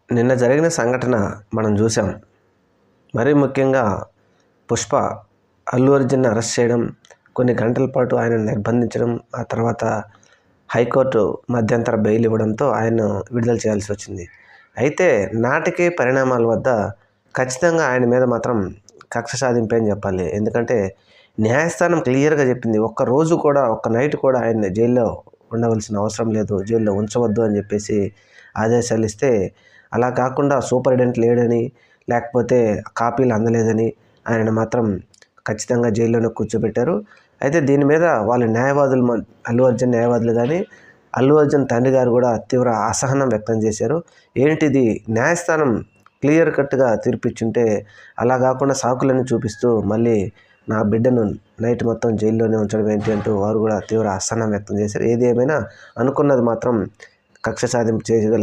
నిన్న జరిగిన సంఘటన మనం చూసాం. మరీ ముఖ్యంగా పుష్ప అల్లు అర్జున్ని అరెస్ట్ చేయడం, కొన్ని గంటల పాటు ఆయనను నిర్బంధించడం, ఆ తర్వాత హైకోర్టు మధ్యంతర బెయిల్ ఇవ్వడంతో ఆయన్ను విడుదల చేయాల్సి వచ్చింది. అయితే నాటికి పరిణామాల వద్ద ఖచ్చితంగా ఆయన మీద మాత్రం కక్ష సాధింపే అని చెప్పాలి. ఎందుకంటే న్యాయస్థానం క్లియర్గా చెప్పింది, ఒక్క నైట్ కూడా ఆయన్ని జైల్లో ఉండవలసిన అవసరం లేదు, జైల్లో ఉంచవద్దు అని చెప్పేసి ఆదేశాలు ఇస్తే, అలా కాకుండా సూపరింటెండెంట్ లేడని, లేకపోతే కాపీలు అందలేదని ఆయనను మాత్రం ఖచ్చితంగా జైల్లోనే కూర్చోబెట్టారు. అయితే దీని మీద వాళ్ళ న్యాయవాదులు, అల్లు అర్జున్ న్యాయవాదులు కానీ, అల్లు అర్జున్ తండ్రి గారు కూడా తీవ్ర అసహనం వ్యక్తం చేశారు. ఏంటిది, న్యాయస్థానం క్లియర్ కట్గా తీర్పిచ్చుంటే అలా కాకుండా సాకులన్నీ చూపిస్తూ మళ్ళీ నా బిడ్డను నైట్ మొత్తం జైల్లోనే ఉంచడం ఏంటి అంటూ వారు కూడా తీవ్ర అసహనం వ్యక్తం చేశారు. ఏది ఏమైనా అనుకున్నది మాత్రం కక్ష సాధింపు చేయగలిగారు.